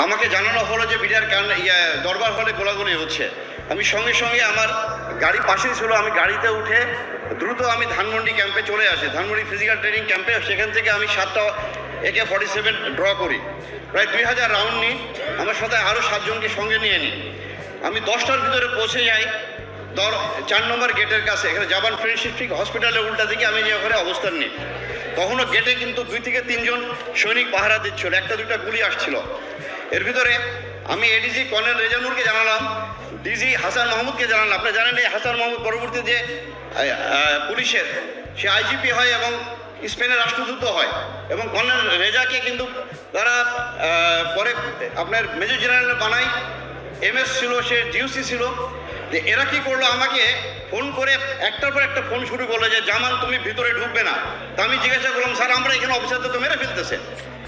আমাকে জানানো হলো যে বিডিআর দরবার হলে গোলাগুলি হচ্ছে। আমি সঙ্গে সঙ্গে আমার গাড়ি পাশেই ছিল, আমি গাড়িতে উঠে দ্রুত আমি ধানমন্ডি ক্যাম্পে চলে আসি, ধানমন্ডি ফিজিক্যাল ট্রেনিং ক্যাম্পে। সেখান থেকে আমি 7টা AK-47 ড্র করি, প্রায় 2000 রাউন্ড নিই, আমার সাথে আরও 7 জনকে সঙ্গে নিয়ে নিই। আমি 10টার ভিতরে পৌঁছে যাই 4 নম্বর গেটের কাছে, এখানে জাপান ফ্রেন্ডশিপ হসপিটালের উল্টা দিকে আমি যে ওখানে অবস্থান নিই। তখনও গেটে কিন্তু 2 থেকে 3 জন সৈনিক পাহারা দিচ্ছিল, 1টা-2টা গুলি আসছিল। এর ভিতরে আমি এডিজি কর্নেল রেজানুরকে জানালাম, ডিজি হাসান মাহমুদকে জানালাম। আপনি জানেন এই হাসান মাহমুদ পরবর্তী যে পুলিশের সে IGP হয় এবং স্পেনের রাষ্ট্রদূত হয়, এবং কর্নেল রেজাকে কিন্তু তারা পরে আপনার মেজর জেনারেল বানায়। MS ছিল, সে DUC ছিল। যে এরা কি করলো, আমাকে ফোন করে একটার পর একটা ফোন শুরু করলো যে জামান তুমি ভিতরে ঢুকবে না। তা আমি জিজ্ঞাসা করলাম, স্যার আমরা এখানে অফিসারদের তো মেরে ফেলতেছে,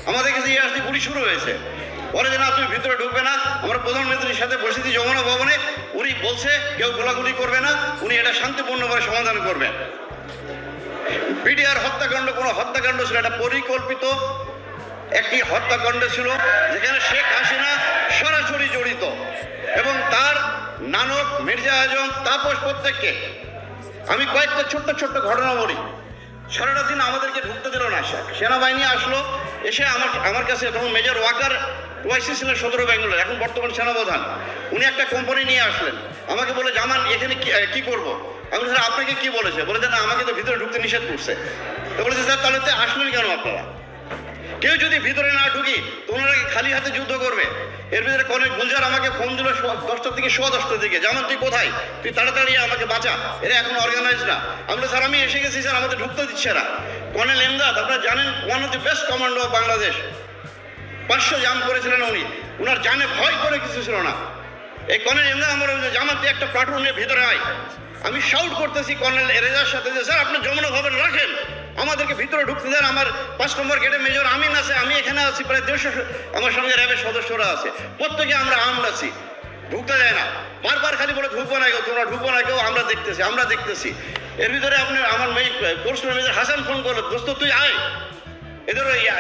আমাদের কাছে আসতে গুলি শুরু হয়েছে। পরে যে না তুমি ভিতরে ঢুকবে না, আমরা প্রধানমন্ত্রীর সাথে বসেছি যমুনা ভবনে, উনি বলছে কেউ গোলাগুলি করবে না, উনি এটা শান্তিপূর্ণভাবে সমাধান করবেন। বিডিআর হত্যাকাণ্ড কোনো হত্যাকাণ্ড ছিল, এটা পরিকল্পিত একটি হত্যাকাণ্ড ছিল, যেখানে শেখ হাসিনা সরাসরি জড়িত এবং তার নানক মির্জা আজম তাপস প্রত্যেককে। আমি কয়েকটা ছোট্ট ছোট্ট ঘটনা বলি। সারাটা দিন আমাদেরকে ঢুকতে দিল না, সেনাবাহিনী আসলো, এসে আমার কাছে, তখন মেজর ওয়াকার ওয়াইসি ছিলেন 17 বেঙ্গলের, এখন বর্তমান সেনাপ্রধান। উনি একটা কোম্পানি নিয়ে আসলেন, আমাকে বলে জামান এখানে কি করবো। আমি বলি স্যার আপনাকে কি বলেছে, বলেছে না আমাকে তো ভিতরে ঢুকতে নিষেধ করছে। তো বলেছে স্যার তাহলে তো আসলেন কেন আপনারা, কেউ যদি ভিতরে না ঢুকি তোমরা খালি হাতে যুদ্ধ করবে। এর ভিতরে কর্নেল গুলজার আমাকে ফোন দিল 10টার থেকে 10:15 দিকে, জামান তুই কোথায়, তুই তাড়াতাড়ি আমাকে বাঁচা, এরা এখন অর্গানাইজ না। আমি বলি স্যার আমি এসে গেছি স্যার, আমাদের ঢুকতে দিচ্ছে না। কর্নেল এমদাদ আপনারা জানেন, one of the best commando of Bangladesh, 500 জাম করেছিলেন উনি, ওনার জানে ভয় করে কিছু ছিল না। এই কর্নেল এমদাদ আমার জামান তুই একটা প্লাটুন নিয়ে ভিতরে আয়। আমি শাউট করতেছি কর্নেল রেজার সাথে যে স্যার আপনি যমুনা ভবন রাখেন, আমাদেরকে ভিতরে ঢুকতে দেন। আমার 5 নম্বর গেটে মেজর আমিন আছে, আমি এখানে আছি, প্রায় 150 আমার সঙ্গে র্যাবের সদস্যরা আছে, প্রত্যেকে আমরা আর্মড আছি, ঢুকতে দেয় না। বারবার খালি বলে ঢুকবো না কেউ, তোমরা ঢুকবো না কেউ, আমরা দেখতেছি। এর ভিতরে আপনার আমার কোর্স মেজর হাসান ফোন করলো, দোস্ত তুই আয়,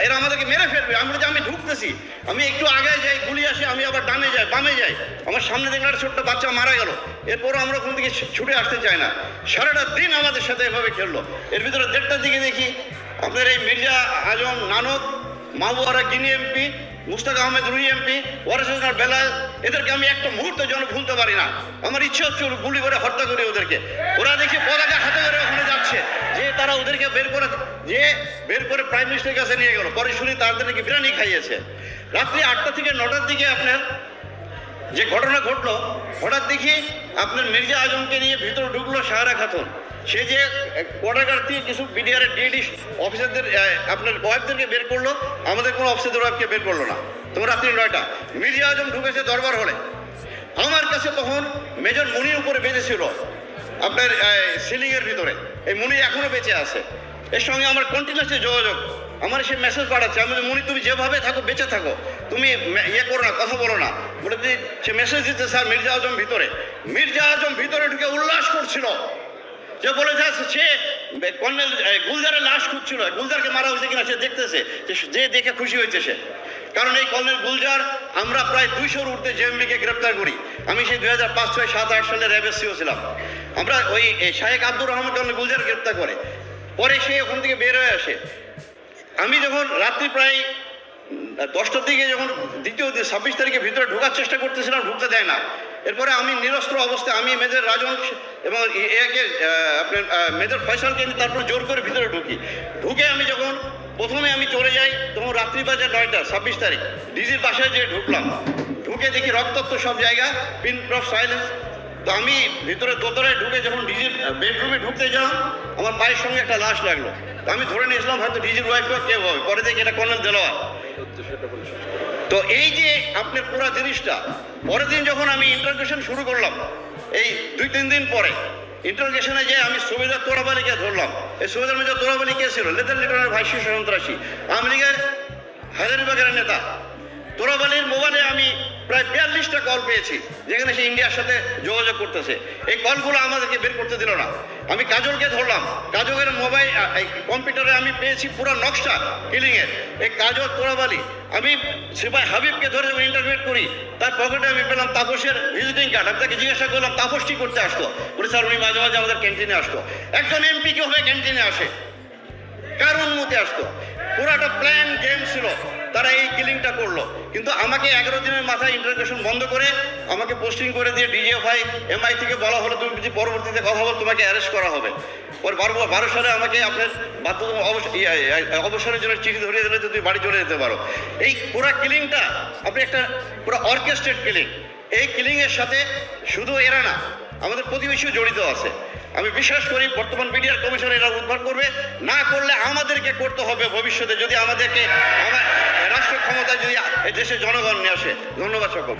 এরা আমাদেরকে মেরে ফেলবে। আমি ঢুকতেছি, আমি একটু আগে যাই, গুলি আসে, আমি আবার ডানে যাই, বামে যাই, আমার সামনে দেখলাম একটা ছোট্ট বাচ্চা মারা গেল। এরপরও আমরা ওখান থেকে ছুটে আসতে চাই না, সারাটা দিন আমাদের সাথে এভাবে খেললো। এর ভিতরে 1:30টার দিকে দেখি আপনার এই মির্জা আজম, নানক, মাহবুবারা গিনি MP, মুস্তাক আহমেদ রুই MP, ওয়ারেসুল বেলাল, এদেরকে আমি একটা মুহূর্তের জন্য ভুলতে পারি না। আমার ইচ্ছে হচ্ছে গুলি করে হত্যা করি ওদেরকে। ওরা দেখি পতাকা হাতে করে ওখানে যাচ্ছে, যে তারা ওদেরকে বের করে প্রাইম মিনিস্টারের কাছে নিয়ে গেল। পরে শুনি তাদের নাকি বিরিয়ানি খাইয়েছে। রাত্রি 8টা থেকে 9টার দিকে আপনার যে ঘটনা ঘটলো, হঠাৎ দেখি আপনার মির্জা আজমকে নিয়ে ভিতরে ঢুকলো সাহারা খাতুন। সে যে কোয়ার্টার থেকে কিছু বিডিআরের DD অফিসারদের আপনার ওয়াইফদেরকে বের করলো, আমাদের কোনো অফিসারদের ওয়াইফকে বের করলো না। তখন রাত্রি 9টা মির্জা আজম ঢুকেছে দরবার হলে। আমার কাছে তখন মেজর মুনির উপরে বেঁধেছিল আপনার সিলিংয়ের ভিতরে, এই মুনি এখনো বেঁচে আছে। এর সঙ্গে আমার কন্টিনিউয়াসলি যোগাযোগ, আমার সে মেসেজ পাঠাচ্ছে, আমি মুনি তুমি যেভাবে থাকো বেঁচে থাকো, তুমি করো না, কথা বলো না বলে সে মেসেজ দিচ্ছে স্যার মির্জা আজম ভিতরে ঢুকে উল্লাস করছিল, যে বলে যাচ্ছে সে কর্নেল গুলজারের লাশ খুঁজছিল, গুলজারকে মারা হয়েছে কিনা সে দেখতেছে, যে দেখে খুশি হয়েছে সে। কারণ এই কর্নেল গুলজার আমরা প্রায় 200-র ঊর্ধ্বে JMB-কে গ্রেপ্তার করি। আমি সেই 2005, 6, 7, 8 সালে র্যাবের CO ছিলাম। আমরা ওই শাহেক আব্দুর রহমান কর্নেল গুলজার গ্রেপ্তার করে, পরে সে ওখান থেকে বের হয়ে আসে। আমি যখন রাত্রি প্রায় 10টার দিকে যখন 26 তারিখে ভিতরে ঢোকার চেষ্টা করতেছিলাম, ঢুকতে দেয় না। এরপরে আমি নিরস্ত্র অবস্থায় আমি মেজর রাজন এবং আপনার মেজর ফয়সালকে তারপর জোর করে ভিতরে ঢুকে আমি যখন প্রথমে আমি চলে যাই, তখন রাত্রি বাজে 9টা, 26 তারিখ ডিজির বাসায় যেয়ে ঢুকলাম। ঢুকে দেখি রক্তাক্ত সব জায়গা, পিন অফ সাইলেন্স। তো আমি ভিতরে দোতলায় ঢুকে যখন ডিজির বেডরুমে ঢুকতে যাও, আমার পায়ের সঙ্গে একটা লাশ লাগলো। আমি ধরে নিয়েছিলাম হয়তো ডিজির ওয়াইফ কেউ হবে, পরে দেখি এটা কর্নেল দেলোয়ার। তো এই যে আপনার পুরো জিনিসটা, পরের দিন যখন আমি ইন্টারোগেশন শুরু করলাম, এই 2-3 দিন পরে ইন্টারোগেশনে যে আমি সুবেদার তোরাবালিকে ধরলাম। এই সুবেদার মেজর তোরাবালি কে ছিল? লেতেন লিটনের ভাইস সন্ত্রাসী, আওয়ামী লীগের হাজারীবাগের নেতা। তোরাবালির মোবাইলে আমি প্রায় 42টা কল পেয়েছি, যেখানে সে ইন্ডিয়ার সাথে যোগাযোগ করতেছে। এই কলগুলো আমাদেরকে বের করতে দিল না। আমি কাজলকে ধরলাম, কাজলের মোবাইল কম্পিউটারে আমি পেয়েছি পুরো নকশা কিলিংয়ের। এই কাজল তোরাবালি আমি সিপাই হাবিবকে ধরে ইন্টারভিউ করি, তার পকেটে আমি পেলাম তাপসের ভিজিটিং কার্ড। আমি তাকে জিজ্ঞাসা করলাম তাপস কি করতে আসতো, বলে স্যার উনি মাঝে মাঝে আমাদের ক্যান্টিনে আসতো। একজন এমপি কিভাবে ক্যান্টিনে আসে, কার অনুমতি আসতো? পুরাটা প্ল্যান গেম ছিল, তারা এই কিলিংটা করলো। কিন্তু আমাকে 11 দিনের মাথায় ইন্টারোগেশন বন্ধ করে আমাকে পোস্টিং করে দিয়ে ডিজিএফআই এমআই থেকে বলা হলো তুমি যদি পরবর্তীতে কথা বল তোমাকে অ্যারেস্ট করা হবে। পরে 12 সালে আমাকে আপনার অবসরের জন্য চিঠি ধরিয়ে দিলে তুমি বাড়ি চলে যেতে পারো। এই পুরা কিলিংটা আপনি একটা পুরো অর্কেস্ট্রেট কিলিং। এই কিলিংয়ের সাথে শুধু এরা না, আমাদের প্রতিবেশীও জড়িত আছে। আমি বিশ্বাস করি বর্তমান বিডিআর কমিশন এটা উদ্ধার করবে, না করলে আমাদেরকে করতে হবে ভবিষ্যতে, যদি আমাদেরকে রাষ্ট্র ক্ষমতায় যদি দেশের জনগণ নিয়ে আসে। ধন্যবাদ সকল।